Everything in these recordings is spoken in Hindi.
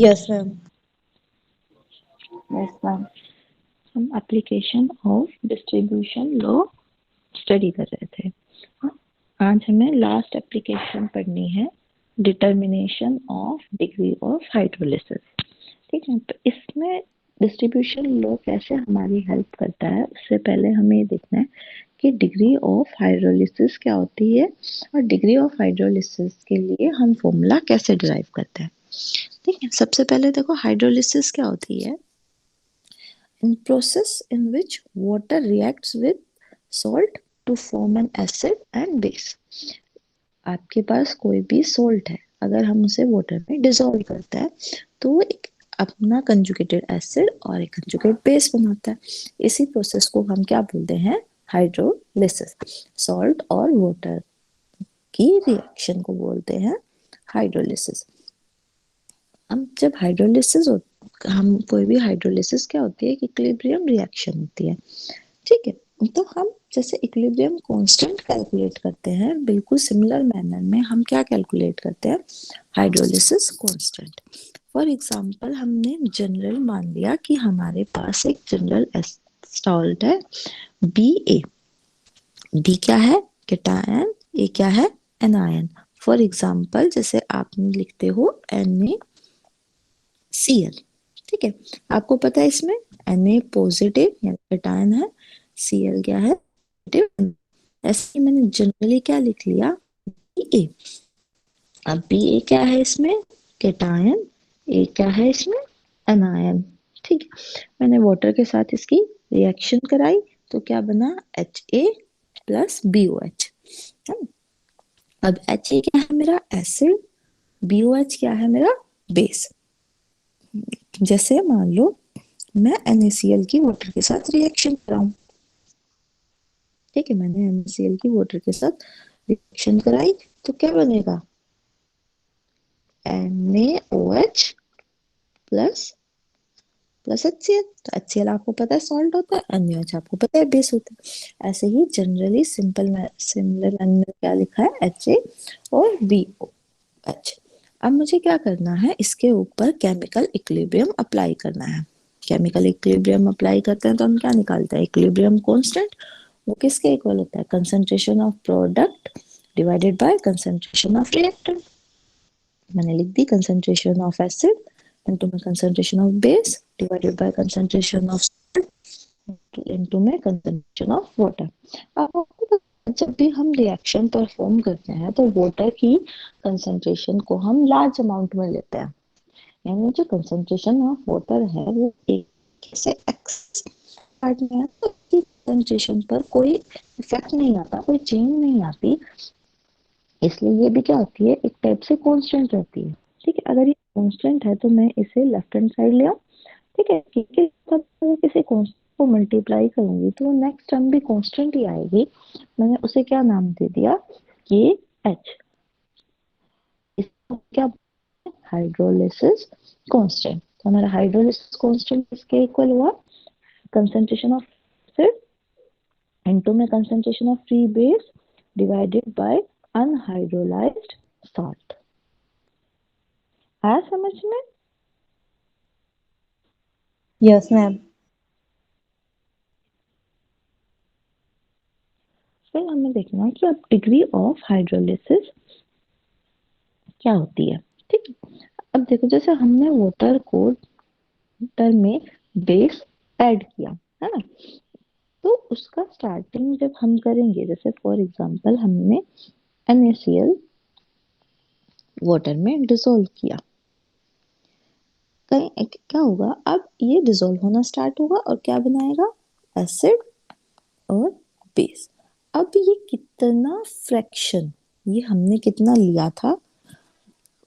Yes ma'am. Yes ma'am. हम application of distribution law study कर रहे थे। हाँ, आज हमें लास्ट एप्लीकेशन पढ़नी है, determination of degree of hydrolysis. ठीक है, तो इसमें डिस्ट्रीब्यूशन लॉ कैसे हमारी हेल्प करता है, उससे पहले हमें ये देखना है कि डिग्री ऑफ हाइड्रोलिसिस क्या होती है और डिग्री ऑफ हाइड्रोलिसिस के लिए हम फॉर्मूला कैसे डिराइव करते हैं। ठीक है, सबसे पहले देखो हाइड्रोलिसिस क्या होती है। In process in which water reacts with salt to form an acid and base. आपके पास कोई भी सॉल्ट है, अगर हम उसे वाटर में डिसॉल्व करते हैं तो वो एक अपना कंजुगेटेड एसिड और एक कंजुगेट बेस बनाता है। इसी प्रोसेस को हम क्या बोलते हैं, हाइड्रोलिसिस। सॉल्ट और वाटर की रिएक्शन को बोलते हैं हाइड्रोलिसिस। हम जब हाइड्रोलिसिस हम कोई भी हाइड्रोलिसिस क्या होती है, इक्विलिब्रियम रिएक्शन होती है। ठीक है, तो हम जैसे इक्विलिब्रियम कांस्टेंट कैलकुलेट करते हैं, बिल्कुल सिमिलर मैनर में हम क्या कैलकुलेट करते हैं, हाइड्रोलिसिस कांस्टेंट। फॉर एग्जांपल हमने जनरल मान लिया कि हमारे पास एक जनरल सॉल्ट है बी ए। बी क्या है, केटायन, ए क्या है, एनायन। फॉर एग्जांपल जैसे आप लिखते हो NaCl। ठीक है, आपको पता है इसमें Na पॉजिटिव यानी केटायन है, Cl क्या है, नेगेटिव। ऐसे ही मैंने जनरली क्या लिख लिया, ए। अब बी ए क्या है इसमें, केटायन, ए क्या है इसमें, एनायन। ठीक है, मैंने वाटर के साथ इसकी रिएक्शन कराई तो क्या बना, Ha प्लस BOH। अब Ha क्या है मेरा एसिड, BOH क्या है मेरा बेस। जैसे मान लो मैं NaCl की वाटर के साथ रिएक्शन कराऊं। ठीक है, मैंने NaCl की वाटर के साथ रिएक्शन कराई तो क्या बनेगा, NaOH प्लस प्लस HCl। तो HCl आपको पता है सॉल्ट होता है, NaOH आपको पता है बेस होता है। ऐसे ही जनरली सिमिलर मैनर में क्या लिखा है, Ha और BOH। अब मुझे क्या करना है, इसके ऊपर केमिकल इक्विलिब्रियम अप्लाई करना है। केमिकल इक्विलिब्रियम अप्लाई करते हैं तो हम क्या निकालते हैं, इक्विलिब्रियम कांस्टेंट। वो किसके इक्वल होता है, concentration of product divided by concentration of reactant. मैंने लिख दी कंसंट्रेशन ऑफ एसिड इनटू में concentration of base divided bye concentration of salt into में कंसंट्रेशन ऑफ वाटर। अब आपको पता है, जब भी हम रिएक्शन परफॉर्म करते हैं तो वाटर की कंसंट्रेशन को हम लार्ज अमाउंट में लेते हैं। यानी जो कंसंट्रेशन ऑफ वाटर है वो एक से एक्स पार्ट में है, तो कंसंट्रेशन पर कोई इफेक्ट नहीं आता, कोई चेंज नहीं आती। इसलिए ये भी क्या होती है, एक टाइप से कांस्टेंट रहती है। ठीक है, अगर ये कांस्टेंट है तो मैं इसे लेफ्ट हैंड साइड ले आऊं। ठीक है, क्योंकि जब मैं किसी कांस्टेंट को मल्टीप्लाई करूंगी तो नेक्स्ट टर्म भी कांस्टेंट ही आएगी। मैंने उसे क्या नाम दे दिया, के एच। इसको क्या, हाइड्रोलिसिस कांस्टेंट। तो हमारा हाइड्रोलिसिस कांस्टेंट किसके इक्वल हुआ, कंसंट्रेशन ऑफ एसिड इनटू में concentration of free base divided by unhydrolysed salt. आया समझ में। Yes ma'am. फिर हमें देखना है कि अब डिग्री ऑफ हाइड्रोलिसिस क्या होती है। ठीक है, अब देखो जैसे हमने वाटर में बेस ऐड किया है ना, तो उसका स्टार्टिंग जब हम करेंगे, जैसे फॉर एग्जांपल हमने NaCl वाटर में डिसॉल्व किया, कहीं क्या होगा, अब ये डिसॉल्व होना स्टार्ट होगा और क्या बनाएगा, एसिड और बेस। अब ये कितना फ्रैक्शन, ये हमने कितना लिया था,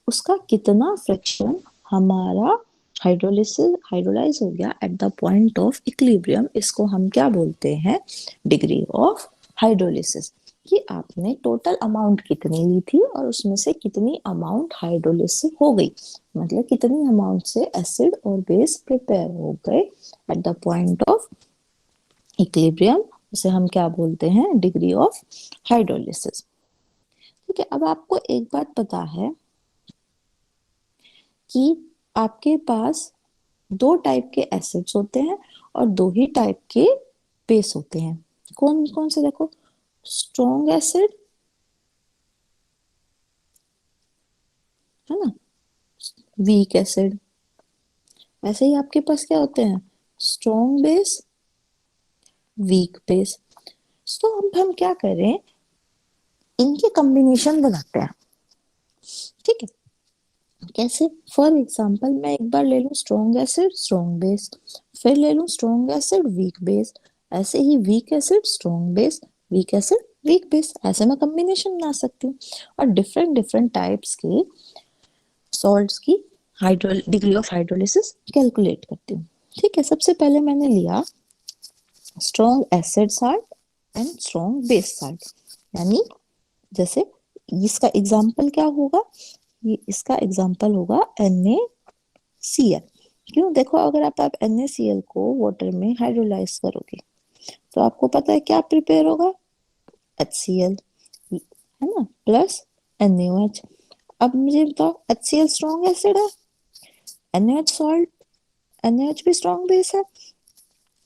उसका कितना फ्रैक्शन हमारा हाइड्रोलिसिस हाइड्रोलाइज हो गया at the point of equilibrium, इसको हम क्या बोलते हैं, डिग्री ऑफ हाइड्रोलिसिस। कि आपने टोटल अमाउंट कितनी ली थी और उसमें से कितनी अमाउंट हाइड्रोलिसिस हो गई, मतलब कितनी अमाउंट से एसिड और बेस प्रिपेयर हो गए at the point of equilibrium, उसे हम क्या बोलते हैं, डिग्री ऑफ हाइड्रोलिसिस। ठीक है, अब आपको एक बात पता है कि आपके पास दो टाइप के एसिड्स होते हैं और दो ही टाइप के बेस होते हैं। कौन कौन से देखो, स्ट्रॉन्ग एसिड है ना, वीक एसिड। ऐसे ही आपके पास क्या होते हैं, स्ट्रॉन्ग बेस, वीक बेस। तो अब हम क्या करें, इनके कॉम्बिनेशन बनाते हैं। ठीक है, कैसे, फॉर एग्जाम्पल मैं एक बार ले लूं स्ट्रॉन्ग एसिड स्ट्रॉन्ग बेस, फिर ले लूं स्ट्रॉन्ग एसिड वीक बेस, ऐसे ही weak acid strong base, weak acid weak base, ऐसे मैं कॉम्बिनेशन बना सकती हूँ। और डिफरेंट डिफरेंट टाइप्स के सॉल्ट्स की hydro degree of hydrolysis calculate करती हूँ। ठीक है, सबसे पहले मैंने लिया strong acid salt and strong base salt, यानी जैसे इसका एग्जाम्पल क्या होगा, ये इसका एग्जाम्पल होगा NaCl। क्यों, देखो अगर आप NaCl को वाटर में हाइड्रोलाइज करोगे तो आपको पता है क्या प्रिपेयर होगा, HCl, है ना, प्लस NaOH। अब मुझे बताओ HCl स्ट्रॉन्ग एसिड है, NaOH सॉल्ट, NaOH भी स्ट्रॉन्ग बेस है,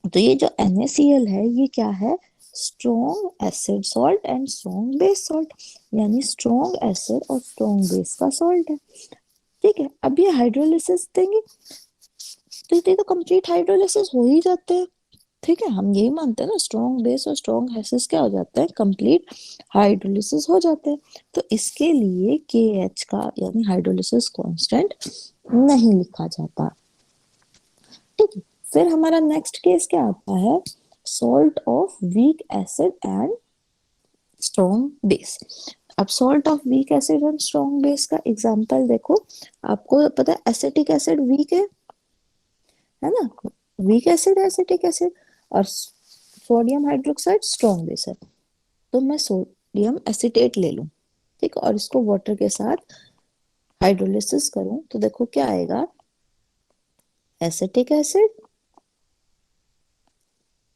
तो ये जो NaCl है ये क्या है, strong acid salt and strong base salt, यानी स्ट्रॉन्ग एसिड और स्ट्रॉन्ग बेस का सॉल्ट है। ठीक है, अब ये हाइड्रोलिसिस देंगे तो ये तो कंप्लीट हाइड्रोलिसिस हो ही जाते हैं। ठीक है, हम यही मानते हैं ना, स्ट्रॉन्ग बेस और स्ट्रॉन्ग एसिड्स क्या हो जाते हैं, कंप्लीट हाइड्रोलिसिस हो जाते हैं। तो इसके लिए KH का यानी हाइड्रोलिसिस कांस्टेंट नहीं लिखा जाता। ठीक है, फिर हमारा नेक्स्ट केस क्या आता है, salt of weak acid and strong base. अब salt of weak acid and strong base का एग्जांपल देखो, आपको पता है एसिटिक एसिड वीक है ना, वीक एसिड एसिटिक एसिड, और सोडियम हाइड्रोक्साइड स्ट्रॉन्ग बेस है। तो मैं सोडियम एसिटेट ले लूं, ठीक है, और इसको वाटर के साथ हाइड्रोलिसिस करूं तो देखो क्या आएगा, एसिटिक एसिड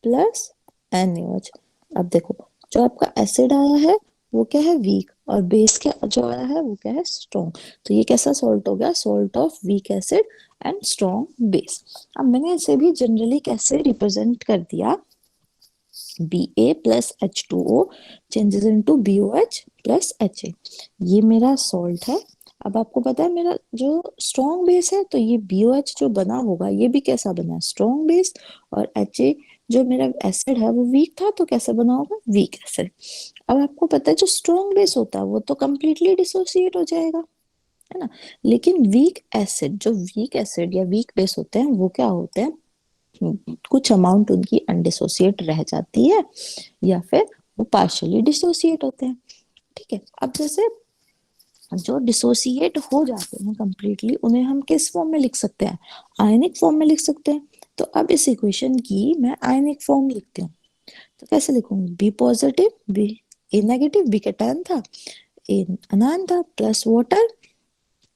प्लस NaOH। अब देखो जो आपका एसिड आया है वो क्या है, वीक, और बेस क्या जो आया है वो क्या है, स्ट्रॉन्ग। तो ये कैसा सॉल्ट हो गया, salt of weak acid and strong base. अब मैंने इसे भी जनरली कैसे रिप्रेजेंट कर दिया, Ba plus H2O changes into BOH plus HA, ये मेरा सॉल्ट है। अब आपको पता है मेरा जो स्ट्रॉन्ग बेस है तो ये BOH जो बना होगा ये भी कैसा बना है, स्ट्रॉन्ग बेस, और HA जो मेरा एसिड है वो वीक था तो कैसे बना होगा, वीक एसिड। अब आपको पता है जो स्ट्रॉन्ग बेस होता है वो तो कंप्लीटली डिसोसिएट हो जाएगा, है ना, लेकिन वीक एसिड, जो वीक एसिड या वीक बेस होते हैं वो क्या होते हैं, कुछ अमाउंट उनकी अनडिसोसिएट रह जाती है या फिर वो पार्शियली डिसोसिएट होते हैं। ठीक है, अब जैसे जो डिसोसिएट हो जाते हैं कंप्लीटली उन्हें हम किस फॉर्म में लिख सकते हैं, आयनिक फॉर्म में लिख सकते हैं। तो अब इस इक्वेशन की मैं आयनिक फॉर्म लिखती हूँ, तो कैसे लिखूंगी, बी पॉजिटिव बी, ए नेगेटिव, बी कैटायन था, ए अनायन था, प्लस वाटर।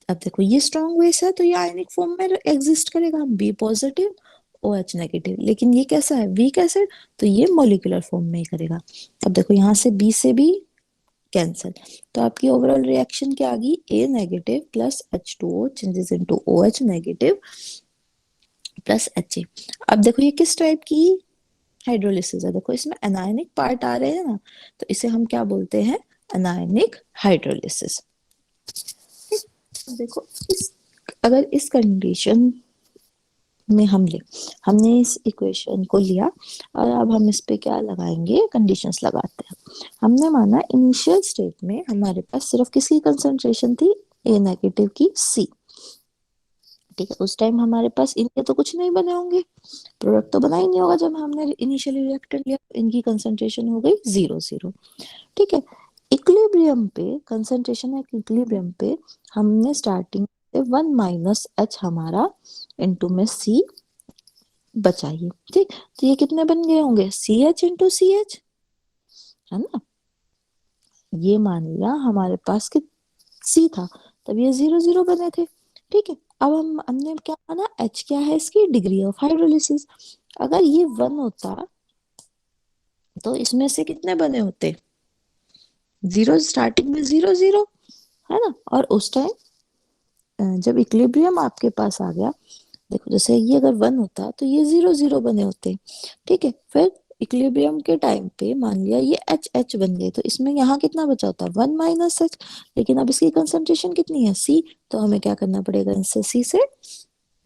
अब देखो ये स्ट्रॉन्ग बेस है तो ये आयनिक फॉर्म में एग्जिस्ट करेगा, बी पॉजिटिव OH नेगेटिव, लेकिन ये कैसा है, वीक एसिड, तो ये मॉलिक्यूलर फॉर्म में ही करेगा। अब देखो यहाँ से बी से बी कैंसिल, तो आपकी ओवरऑल रिएक्शन क्या आ गई, A negative plus H2O changes into OH negative plus HA। अब देखो ये किस टाइप की हाइड्रोलिसिस है, देखो इसमें एनायनिक पार्ट आ रहे हैं ना, तो इसे हम क्या बोलते हैं, एनायनिक हाइड्रोलिसिस। देखो इस, अगर इस कंडीशन में हमने इस इक्वेशन को लिया और अब हम इस पे क्या लगाएंगे, कंडीशंस लगाते हैं। हमने माना इनिशियल स्टेट में हमारे पास सिर्फ किसकी कंसंट्रेशन थी, ए नेगेटिव की C। ठीक है, उस टाइम हमारे पास इनके तो कुछ नहीं बने होंगे, प्रोडक्ट तो बना ही नहीं होगा, जब हमने इनिशियली रिएक्टर लिया इनकी कंसंट्रेशन हो गई 0 0। ठीक है, इक्विलिब्रियम पे कंसंट्रेशन है, इक्विलिब्रियम पे हमने स्टार्टिंग से 1 - हमारा इनटू में C बचाइए। ठीक, तो ये कितने बन गए होंगे, CH इंटू CH, है ना, ये मान लिया हमारे पास कि C था तब ये 0 0 बने थे। ठीक है, अब हमने क्या माना, H क्या है, इसकी डिग्री ऑफ हाइड्रोलिसिस। अगर ये 1 होता तो इसमें से कितने बने होते, 0, स्टार्टिंग में 0 0, है ना, और उस टाइम जब इक्विलिब्रियम आपके पास आ गया, देखो जैसे ये अगर 1 होता तो ये 0 0 बने होते, ठीक है। फिर इक्विलिब्रियम के टाइम पे मान लिया ये एच एच बन गए, तो इसमें यहाँ कितना बचा होता, 1 - एच। लेकिन अब इसकी कंसंट्रेशन कितनी है, सी, तो हमें क्या करना पड़ेगा, इससे सी से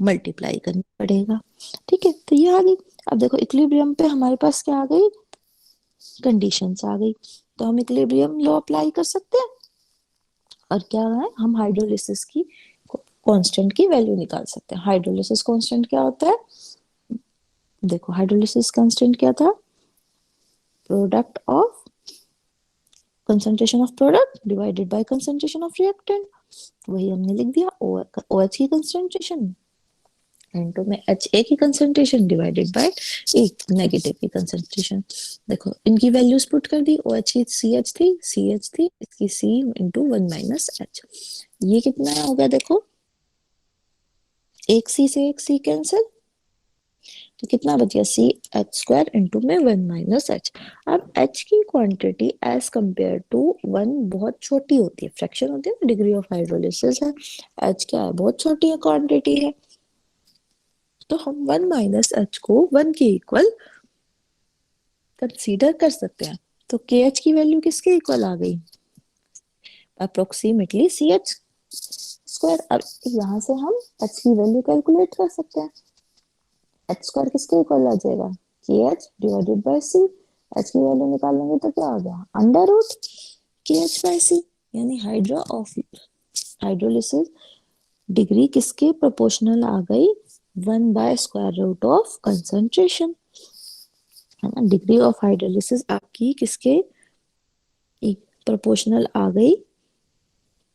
मल्टीप्लाई करना पड़ेगा, ठीक है। तो ये आ गई। अब देखो इक्विलिब्रियम पे हमारे पास क्या आ गई, कंडीशंस आ गई, तो हम इक्विलिब्रियम लॉ अप्लाई कर सकते हैं। और क्या है, हम हाइड्रोलिसिस की कांस्टेंट की वैल्यू निकाल सकते हैं। हाइड्रोलिसिस कांस्टेंट क्या होता है, देखो हाइड्रोलिसिस कांस्टेंट क्या था, product of concentration of product divided by concentration of reactant. वही हमने लिख दिया, ओ एच की कंसंट्रेशन इनटू में एच ए की concentration divided by A negative की कंसंट्रेशन। देखो इनकी वैल्यूज पुट कर दी, ओ एच की सी एच थी, इसकी सी इंटू 1 - एच। ये कितना हो गया, देखो एक सी से एक सी कैंसिल, तो कितना बच गया, सी एच स्क्वायर इंटू में 1 - एच। अब एच की क्वांटिटी एज कंपेयर टू 1 बहुत छोटी होती है, फ्रैक्शन होती है ना, डिग्री ऑफ हाइड्रोलिसिस है, एच क्या है, बहुत छोटी है क्वांटिटी है, तो हम 1 - एच को 1 के इक्वल कंसीडर कर सकते हैं। तो के एच की वैल्यू किसके इक्वल आ गई, अप्रोक्सीमेटली सी एच स्क्वायर। अब यहाँ से हम एच की वैल्यू कैलकुलेट कर सकते हैं, एच स्क्वायर किसके इक्वल आ जाएगा, k h divided by c. H की वैल्यू निकालेंगे तो क्या हो गया, under root k h by c, यानी हाइड्रोलिसिस डिग्री किसके प्रोपोर्शनल आ गई, 1/स्क्वायर रूट ऑफ कंसंट्रेशन, है ना। डिग्री ऑफ हाइड्रोलिसिस आपकी किसके प्रोपोर्शनल आ गई,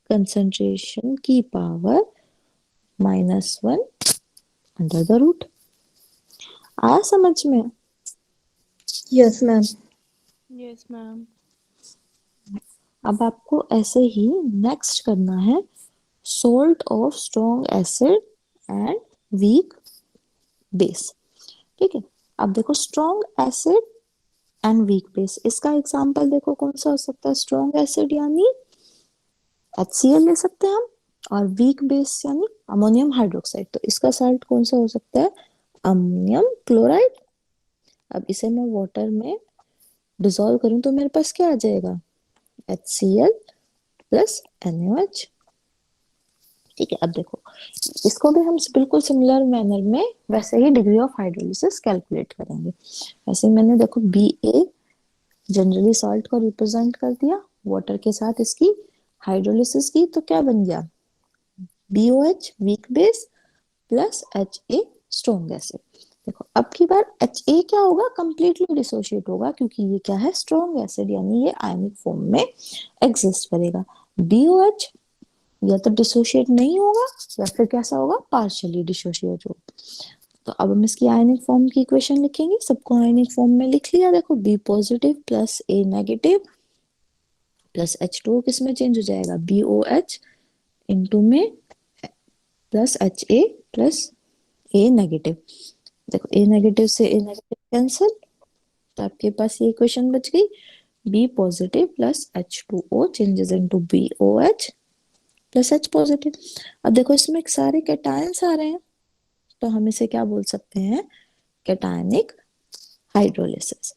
कंसंट्रेशन की पावर -1 अंडर द रूट। आया समझ में, यस मैम। Yes ma'am. अब आपको ऐसे ही नेक्स्ट करना है salt of strong acid and weak base, ठीक है। अब देखो strong acid and weak base, इसका एग्जांपल देखो कौन सा हो सकता है, स्ट्रॉन्ग एसिड यानी HCl ले सकते हैं हम, और वीक बेस यानी अमोनियम हाइड्रोक्साइड, तो इसका साल्ट कौन सा हो सकता है, अमोनियम क्लोराइड। अब इसे मैं वाटर में डिसॉल्व करूं तो मेरे पास क्या आ जाएगा, HCl प्लस NaOH, ठीक है। अब देखो इसको भी हम बिल्कुल सिमिलर मैनर में वैसे ही डिग्री ऑफ हाइड्रोलिसिस कैलकुलेट करेंगे। वैसे मैंने देखो BA जनरली सॉल्ट को रिप्रेजेंट कर दिया, वाटर के साथ इसकी हाइड्रोलिसिस की, तो क्या बन गया, BOH weak base plus HA strong acid. देखो अब की बार HA क्या होगा, कंप्लीटली डिसोशिएट होगा, क्योंकि ये क्या है, स्ट्रॉन्ग एसिड, यानी ये आयनिक फॉर्म में एग्जिस्ट करेगा। BOH या तो डिसोशिएट नहीं होगा, या फिर कैसा होगा, पार्शियली डिसोशिएट होगा। तो अब हम इसकी आयनिक फॉर्म की इक्वेशन लिखेंगे, सबको आयनिक फॉर्म में लिख लिया, देखो B positive plus A negative plus H2 किस में चेंज हो जाएगा, BOH इंटू में plus HA plus A negative. देखो A नेगेटिव से A नेगेटिव कैंसिल, तो आपके पास ये इक्वेशन बच गई, B positive plus H2O changes into BOH plus H positive. अब देखो इसमें सारे कैटायंस आ रहे हैं, तो हम इसे क्या बोल सकते हैं, कैटायनिक हाइड्रोलिसिस।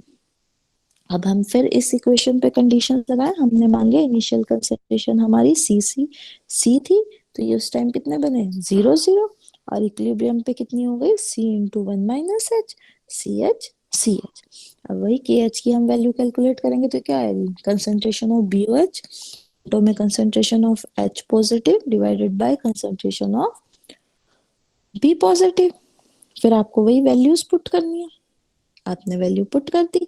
अब हम फिर इस इक्वेशन पे कंडीशन लगाए, हमने मांगे इनिशियल कंसंट्रेशन हमारी सी थी, तो ये उस टाइम कितने बने, 0 0, और इक्विलिब्रियम पे कितनी हो गई, C इंटू 1 - एच, CH। अब वही KH की हम वैल्यू कैलकुलेट करेंगे तो क्या आएगी, कंसंट्रेशन ऑफ BOH तो में concentration of H positive divided by concentration of B positive. फिर आपको वही वैल्यूज पुट करनी है, आपने वैल्यू पुट कर दी,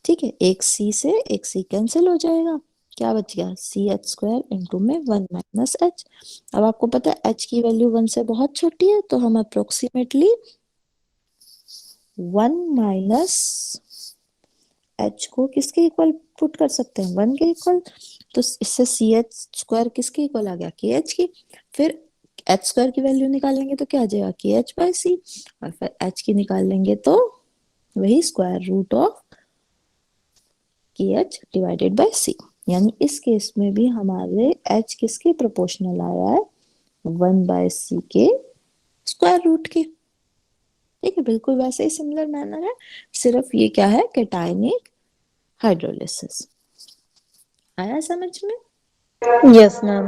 ठीक है। एक C से एक C कैंसिल हो जाएगा, क्या बच गया, CH² इंटू में 1 - एच। अब आपको पता है H की वैल्यू 1 से बहुत छोटी है, तो हम अप्रोक्सीमेटली 1 - एच को किसके इक्वल पुट कर सकते हैं, 1 के इक्वल। तो इससे CH² किसके इक्वल आ गया, KH की। फिर H² की वैल्यू निकालेंगे तो क्या आ जाएगा, KH/C, और फिर H की निकाल लेंगे तो वही square root of KH divided by C। यानी इस केस में भी हमारे H किसके प्रोपोर्शनल आया है, 1/c के स्क्वायर रूट के। ठीक है, बिल्कुल वैसे ही सिमिलर मैनर है, सिर्फ ये क्या है, कैटायनिक हाइड्रोलिसिस। आया समझ में? Yes, ma'am.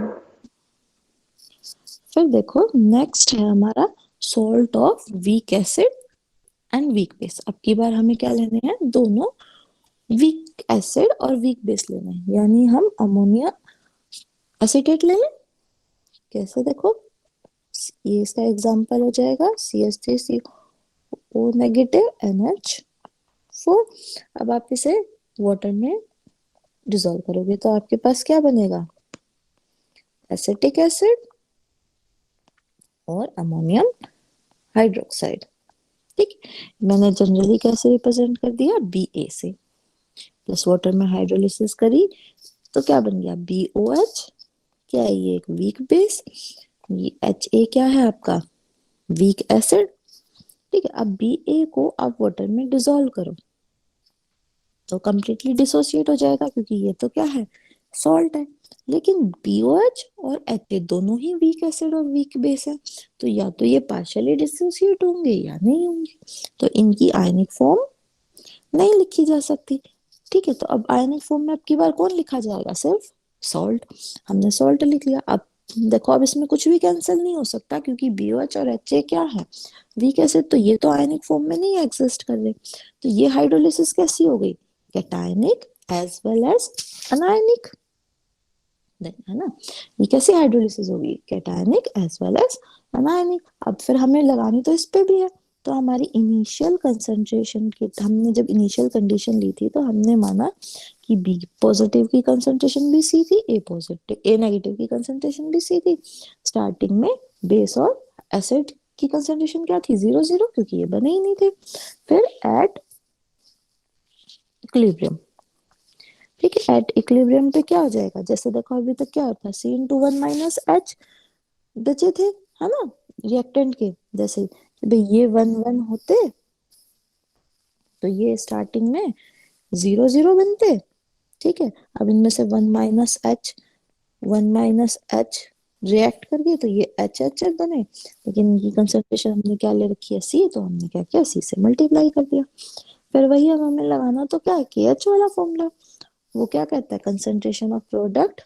फिर देखो नेक्स्ट है हमारा salt of weak acid and weak base. अब की बार हमें क्या लेने हैं, दोनों वीक एसिड और वीक बेस लेने हैं, यानी हम अमोनिया एसीटेट ले लें। कैसे, देखो ये इसका एग्जांपल हो जाएगा CH3CO नेगेटिव NH4। अब आप इसे वाटर में डिसॉल्व करोगे तो आपके पास क्या बनेगा, एसिटिक एसिड और अमोनियम हाइड्रोक्साइड। ठीक, मैंने जनरली कैसे रिप्रेजेंट कर दिया, BA से, प्लस वाटर में हाइड्रोलिसिस करी तो क्या बन गया, BOH। क्या है ये, एक वीक बेस, ये HA क्या है आपका, वीक एसिड। ठीक है, अब BA को आप वाटर में डिसॉल्व करो तो कंप्लीटली डिसोसिएट हो जाएगा, क्योंकि ये तो क्या है, सॉल्ट है। लेकिन BOH और HA दोनों ही वीक एसिड और वीक बेस है, तो या तो ये पार्शियली डिसोसिएट होंगे या नहीं होंगे, तो इनकी आयनिक फॉर्म नहीं लिखी जा सकती। ठीक है, तो अब आयनिक फॉर्म में अब की बार कौन लिखा जाएगा, सिर्फ सॉल्ट। हमने सॉल्ट लिख लिया। अब देखो, अब इसमें कुछ भी कैंसिल नहीं हो सकता, क्योंकि BOH और HA क्या है, वीक एसिड, तो ये तो आयनिक फॉर्म में नहीं एग्जिस्ट कर रहे। तो ये हाइड्रोलिसिस कैसी हो गई, cationic as well as anionic, है ना। ये कैसी हाइड्रोलिसिस होगी, cationic as well as anionic. अब फिर हमें लगानी तो इस पे भी है, तो हमारी इनिशियल कंसंट्रेशन की, हमने जब इनिशियल कंडीशन ली थी तो हमने माना कि बी पॉजिटिव की कंसंट्रेशन भी सी थी, ए नेगेटिव की कंसंट्रेशन भी सी थी। स्टार्टिंग में बेस और एसिड की कंसंट्रेशन क्या थी, 0 0, क्योंकि ये बने ही नहीं थे। फिर एट इक्विलिब्रियम, ठीक है, एट इक्विलिब्रियम पे क्या हो जाएगा, जैसे देखो अभी तक क्या होता है, C × 1 - H बचे थे, है ना, रिएक्टेंट के जैसे, भाई ये 1 1 होते तो ये स्टार्टिंग में 0 0 बनते। ठीक है, अब इनमें से 1 - H रिएक्ट कर गए तो ये HH बने, लेकिन इनकी कंसंट्रेशन हमने क्या ले रखी है, C, तो हमने क्या किया, C से मल्टीप्लाई कर दिया। फिर वही अब हमें लगाना तो क्या है, KH वाला फॉर्मूला। वो क्या कहता है, कंसंट्रेशन ऑफ प्रोडक्ट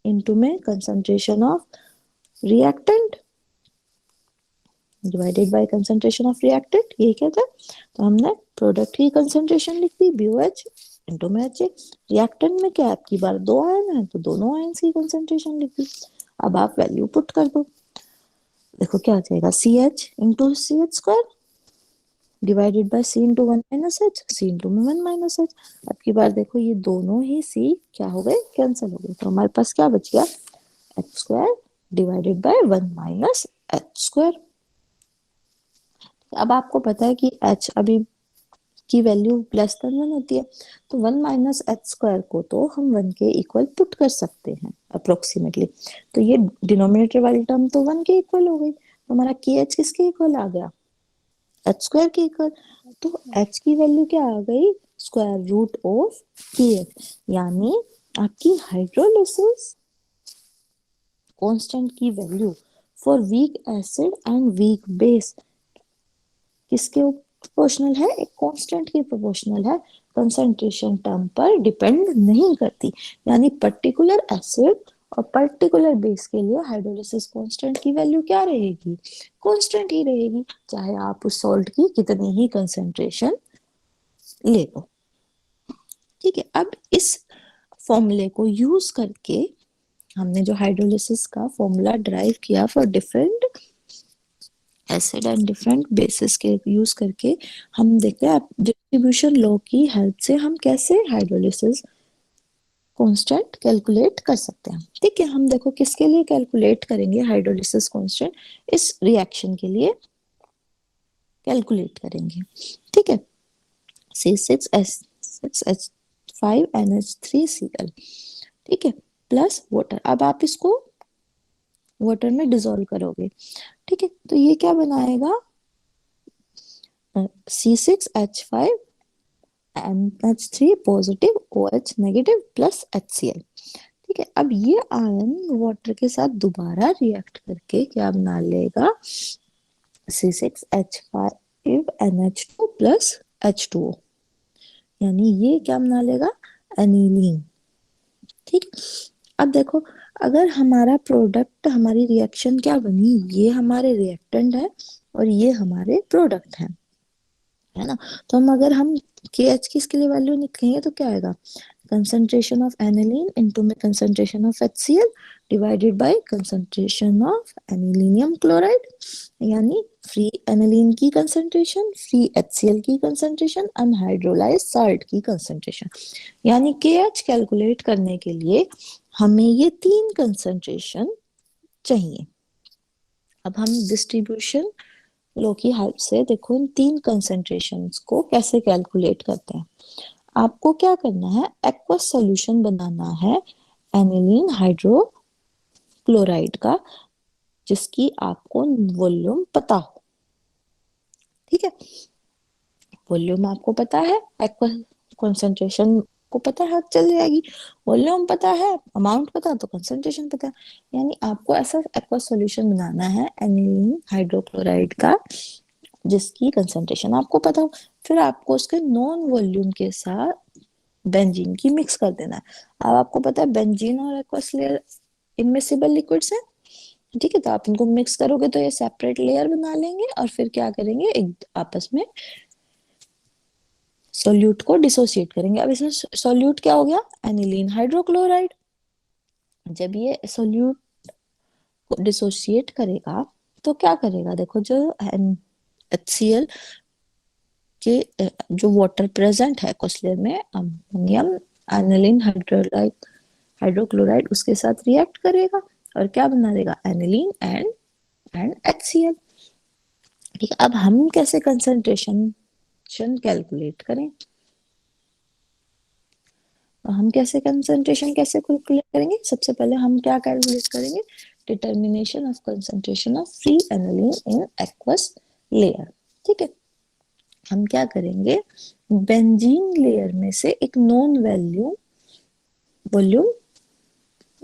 इनटू में concentration of reactant divided by concentration of reactant, यही कहता है। तो हमने प्रोडक्ट की कंसंट्रेशन लिख दी, BOH इनटू में HA। रिएक्टेंट में क्या है, आपकी बार 2 आयन है तो दोनों आयन की कंसंट्रेशन लिख दी। अब आप वैल्यू पुट कर दो, देखो क्या आ जाएगा, CH into CH² divided by C into 1 - H, C into में 1 - H। अब की बार देखो ये दोनों ही C क्या हो गए, कैंसिल हो गए, तो हमारे पास क्या बच गया, H² डिवाइडेड बाय 1 - H²। अब आपको पता है कि H अभी की वैल्यू >1 होती है, तो 1 - H² को तो हम 1 के इक्वल पुट कर सकते हैं अप्रोक्सीमेटली। तो ये डिनोमिनेटर वाली टर्म तो 1 के इक्वल हो गई, तो हमारा KH किसके इक्वल आ गया, H² के इक्वल। तो H की वैल्यू क्या आ गई, स्क्वायर रूट ऑफ KH, यानी आपकी हाइड्रोलिसिस कांस्टेंट की value for week acid and weak base किसके प्रोपोर्शनल है, एक कांस्टेंट के प्रोपोर्शनल है, कंसंट्रेशन टर्म पर डिपेंड नहीं करती। यानी पर्टिकुलर एसिड और पर्टिकुलर बेस के लिए हाइड्रोलिसिस कांस्टेंट की वैल्यू क्या रहेगी, कांस्टेंट ही रहेगी, चाहे आप उस सॉल्ट की कितनी ही कंसंट्रेशन ले लो। ठीक है, अब इस फॉर्मूले को यूज करके हमने जो हाइड्रोलिसिस का फॉर्मूला ड्राइव किया for different acid and different basis के यूज करके हम देखते हैं डिस्ट्रीब्यूशन लॉ की हेल्प से हम कैसे हाइड्रोलिसिस कांस्टेंट कैलकुलेट कर सकते हैं। ठीक है, हम देखो किसके लिए कैलकुलेट करेंगे हाइड्रोलिसिस कांस्टेंट, इस रिएक्शन के लिए कैलकुलेट करेंगे। ठीक है, C6H5NH3Cl, ठीक है, प्लस वाटर। अब आप इसको वाटर में डिसॉल्व करोगे, ठीक है, तो ये क्या बनाएगा, C6H5NH3 positive OH negative plus HCl। ठीक ठीक है, अब ये आयन वाटर के साथ दोबारा रिएक्ट करके क्या बना लेगा, C6H5NH2 प्लस H2O, यानी ये क्या बना लेगा, एनिलीन। ठीक, अब देखो, अगर हमारा प्रोडक्ट, हमारी रिएक्शन क्या बनी, ये हमारे रिएक्टेंट है और ये हमारे प्रोडक्ट है ना। तो हम KH की इसके लिए वैल्यू निकालेंगे तो क्या आएगा, concentration of aniline into में concentration of HCl divided by concentration of anilinium chloride, यानी फ्री एनिलीन की कंसंट्रेशन, फ्री HCl की कंसंट्रेशन, अनहाइड्रोलाइज्ड साल्ट की कंसंट्रेशन। यानी KH कैलकुलेट करने के लिए हमें ये तीन कंसंट्रेशन चाहिए। अब हम डिस्ट्रीब्यूशन लो की हेल्प से देखो इन तीन कंसंट्रेशंस को कैसे कैलकुलेट करते हैं। आपको क्या करना है, एक्वस सॉल्यूशन बनाना है एनिलीन हाइड्रोक्लोराइड का, जिसकी आपको वॉल्यूम पता हो। ठीक है, वॉल्यूम आपको पता है, एक्वस कंसंट्रेशन को पता है, चल जाएगी। वॉल्यूम पता है, अमाउंट पता तो कंसंट्रेशन पता है। यानी आपको ऐसा एक्वस सॉल्यूशन बनाना है एनिलीन हाइड्रोक्लोराइड का जिसकी कंसंट्रेशन आपको पता हो। फिर आपको उसके नॉन वॉल्यूम के साथ बेंजीन की मिक्स कर देना है। अब आपको पता है बेंजीन और एक्वस लेयर इमिसिबल लिक्विड्स हैं। ठीक है, तो आप इनको मिक्स करोगे तो ये सेपरेट लेयर बना लेंगे और फिर क्या करेंगे, एक आपस में सोल्यूट को डिसोसिएट करेंगे। अब इसमें सोल्यूट क्या हो गया, एनिलीन हाइड्रोक्लोराइड। जब ये सोल्यूट को डिसोसिएट करेगा तो क्या करेगा, देखो जो HCl के जो वाटर प्रेजेंट है एक्वस लेयर में, अमोनियम एनिलीन हाइड्रोक्लोराइड उसके साथ रिएक्ट करेगा और क्या बना देगा, एनिलीन एंड HCl। ठीक है, अब हम कैसे कंसंट्रेशन कैलकुलेट करें, तो हम कैसे कंसंट्रेशन कैसे कैलकुलेट करेंगे, सबसे पहले हम क्या कैलकुलेट करेंगे, determination of concentration of free aniline in aqueous layer. ठीक है, हम क्या करेंगे, बेंजीन लेयर में से एक नॉन वॉल्यूम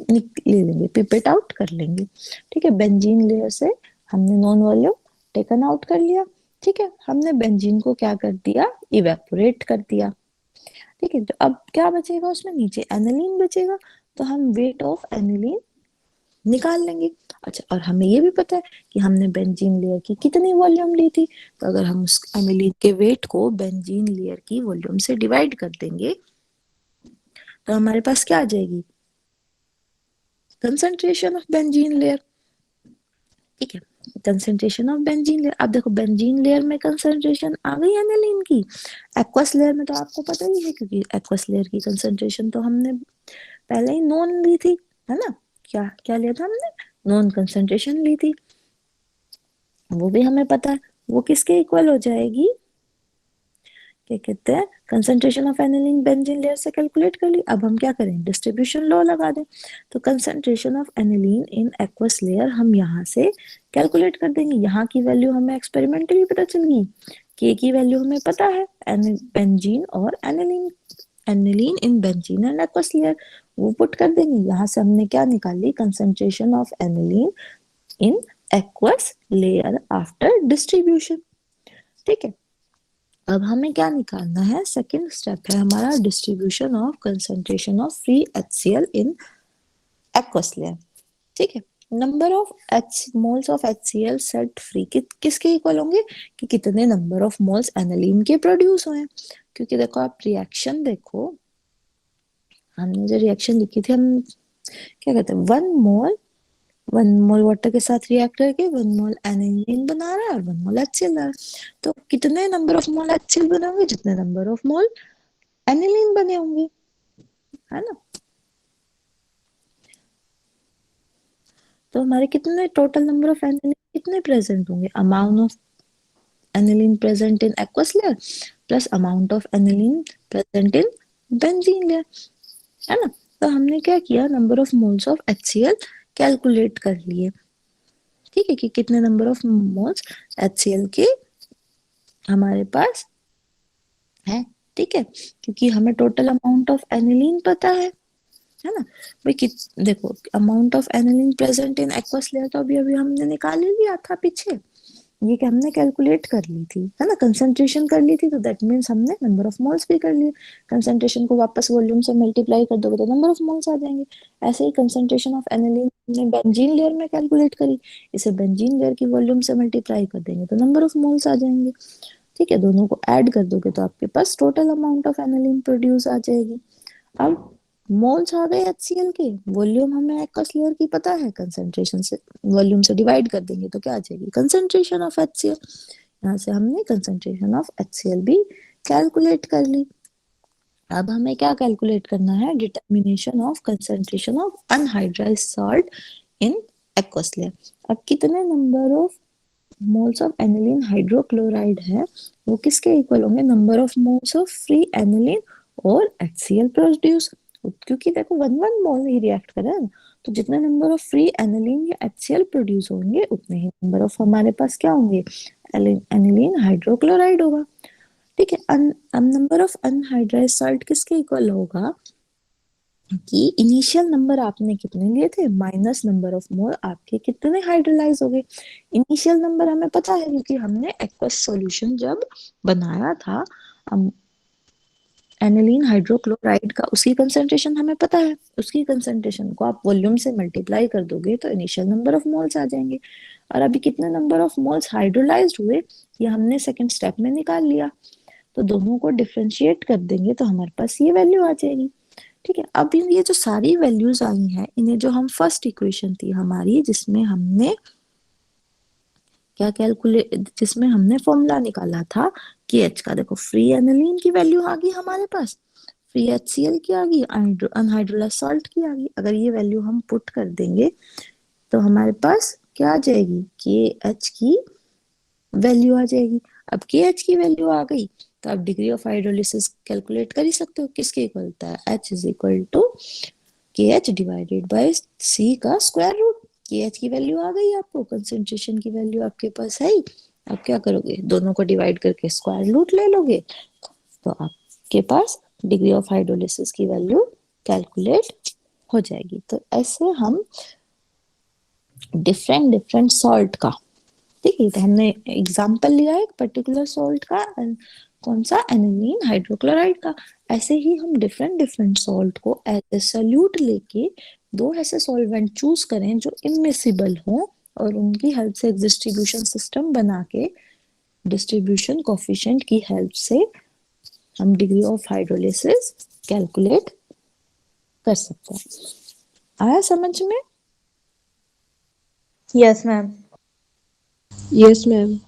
ले लेंगे, पिपेट आउट कर लेंगे। ठीक है, बेंजीन लेयर से हमने नॉन वॉल्यूम टेकन आउट कर लिया। ठीक है, हमने बेंजीन को क्या कर दिया, इवेपोरेट कर दिया। ठीक है, तो अब क्या बचेगा उसमें, नीचे एनिलीन बचेगा, तो हम वेट ऑफ एनिलीन निकाल लेंगे। अच्छा, और हमें ये भी पता है कि हमने बेंजीन लेयर की कितनी वॉल्यूम ली थी, तो अगर हम उस एनिलीन के वेट को बेंजीन लेयर की वॉल्यूम से डिवाइड कर देंगे तो हमारे पास क्या आ जाएगी, कंसंट्रेशन ऑफ बेंजीन लेयर। ठीक है, कंसंट्रेशन ऑफ बेंजीन लेयर। अब देखो बेंजीन लेयर में कंसंट्रेशन आ गई एनिलीन की, एक्वस लेयर में तो आपको पता ही है क्योंकि एक्वस लेयर की कंसंट्रेशन तो हमने पहले ही नॉन ली थी, है ना। क्या क्या लिया था हमने, नॉन कंसंट्रेशन ली थी, वो भी हमें पता है। वो किसके इक्वल हो जाएगी, क्या कहते हैं, concentration of aniline benzene layer से कैलकुलेट कर ली। अब हम क्या करें, डिस्ट्रीब्यूशन लॉ लगा दें, तो concentration of aniline in aqueous layer हम यहाँ से कैलकुलेट कर देंगे। यहाँ की वैल्यू हमें एक्सपेरिमेंटली पता चल गई, के की वैल्यू हमें पता है, बेंजीन और aniline in benzene and aqueous layer, वो पुट कर देंगे। यहाँ से हमने क्या निकाली, concentration of aniline in aqueous layer after distribution. ठीक है, अब हमें क्या निकालना है, सेकेंड स्टेप है हमारा distribution of concentration of free HCl in aqueous layer. ठीक है, number of moles of HCl set free किसके इक्वल होंगे, कि कितने नंबर ऑफ मोल्स एनिलीन के प्रोड्यूस हुए। क्योंकि देखो आप रिएक्शन देखो, हमने जो रिएक्शन लिखी थी, हम क्या कहते हैं, 1 मोल वाटर के साथ रिएक्ट करके 1 मोल एनिलीन बना रहा है और 1 मोल HCl बना रहा है। तो कितने नंबर ऑफ मोल HCl बने होंगे, जितने नंबर ऑफ मोल एनिलीन बने होंगे, है ना। तो हमारे कितने टोटल नंबर ऑफ एनिलीन कितने प्रेजेंट होंगे, amount of aniline present in aqueous layer plus amount of aniline present in benzene layer, है ना। तो हमने क्या किया, number of moles of HCl calculate कर लिए। ठीक है, कि कितने नंबर ऑफ मोल्स HCl के हमारे पास है। ठीक है, क्योंकि हमें टोटल अमाउंट ऑफ एनिलीन पता है, है ना। भाई देखो amount of aniline present in aqueous layer तो अभी अभी हमने निकाल ही लिया था पीछे, ये कि हमने कैलकुलेट कर ली थी, है ना, कंसंट्रेशन कर ली थी, तो दैट मीन्स हमने नंबर ऑफ मोल्स भी कर लिए। कंसंट्रेशन को वापस वॉल्यूम से मल्टीप्लाई कर दोगे तो नंबर ऑफ मोल्स आ जाएंगे। ऐसे ही कंसंट्रेशन ऑफ एनिलीन हमने बेंजीन लेयर में कैलकुलेट करी, इसे बेंजीन लेयर की वॉल्यूम से मल्टीप्लाई कर देंगे तो नंबर ऑफ मोल्स आ जाएंगे। ठीक है, दोनों को ऐड कर दोगे तो आपके पास total amount of aniline produce आ जाएगी। अब मोल्स आ गए HCl के, वॉल्यूम हमें एक्वस लेयर की पता है, कंसंट्रेशन से वॉल्यूम से डिवाइड कर देंगे तो क्या आ जाएगी, कंसंट्रेशन ऑफ HCl। यहाँ से हमने कंसंट्रेशन ऑफ HCl भी कैलकुलेट कर ली। अब हमें क्या कैलकुलेट करना है, determination of concentration of unhydrolysed salt in aqueous layer. अब कितने number of moles of aniline hydrochloride है वो किसके इक्वल होंगे, number of moles of free aniline और HCl प्रोड्यूस। क्योंकि देखो 1 1 मोल ही रिएक्ट कर रहा है ना, तो जितने नंबर ऑफ फ्री एनिलीन या HCl प्रोड्यूस होंगे उतने ही नंबर ऑफ हमारे पास क्या होंगे, एनिलीन हाइड्रोक्लोराइड होगा। ठीक है, नंबर ऑफ अनहाइड्राइज्ड सॉल्ट किसके इक्वल होगा, कि इनिशियल नंबर आपने कितने लिए थे माइनस नंबर ऑफ मोल आपके कितने हाइड्रोलाइज हो गए। इनिशियल नंबर हमें पता है क्योंकि हमने एक्वस सॉल्यूशन जब बनाया था एनिलीन हाइड्रोक्लोराइड का, उसकी कंसंट्रेशन हमें पता है, उसकी कंसंट्रेशन को आप वॉल्यूम से मल्टीप्लाई कर दोगे तो इनिशियल नंबर ऑफ मोल्स आ जाएंगे। और अभी कितने नंबर ऑफ मोल्स हाइड्रोलाइज्ड हुए ये हमने सेकंड स्टेप में निकाल लिया, तो दोनों को डिफरेंशिएट कर देंगे तो हमारे पास ये वैल्यू आ जाएगी। ठीक है, अब ये जो सारी वैल्यूज आई हैं इन्हें जो हम फर्स्ट इक्वेशन थी हमारी जिसमें हमने क्या कैलकुलेट, जिसमें हमने फॉर्मूला निकाला था कि एच का, देखो फ्री एनिलीन की वैल्यू आ गई हमारे पास, फ्री HCl की आ गई, अनहाइड्रोलाइज्ड सॉल्ट की आ गई। अगर ये वैल्यू हम पुट कर देंगे तो हमारे पास क्या आ जाएगी, KH की वैल्यू आ जाएगी। अब KH की वैल्यू आ गई तो आप डिग्री ऑफ हाइड्रोलिसिस कैलकुलेट कर ही सकते हो, किसके इक्वल होता है, H is equal to KH divided by C का स्क्वायर रूट। KH की वैल्यू आ गई आपको, कंसंट्रेशन की वैल्यू आपके पास है ही, आप क्या करोगे, दोनों को डिवाइड करके स्क्वायर रूट ले लोगे तो आपके पास डिग्री ऑफ हाइड्रोलिसिस की वैल्यू कैलकुलेट हो जाएगी। तो ऐसे हम डिफरेंट डिफरेंट सॉल्ट का, ठीक है, तो हमने एग्जाम्पल लिया एक पर्टिकुलर सॉल्ट का, कौन सा, एनिलीन हाइड्रोक्लोराइड का। ऐसे ही हम डिफरेंट डिफरेंट सॉल्ट को एज ए सोल्यूट लेके दो ऐसे सॉल्वेंट चूज करें जो इमिसिबल हो और उनकी हेल्प से एक डिस्ट्रीब्यूशन सिस्टम बना के डिस्ट्रीब्यूशन कोफिशिएंट की हेल्प से हम डिग्री ऑफ हाइड्रोलिसिस कैलकुलेट कर सकते हैं। आया समझ में? Yes, ma'am. Yes, ma'am.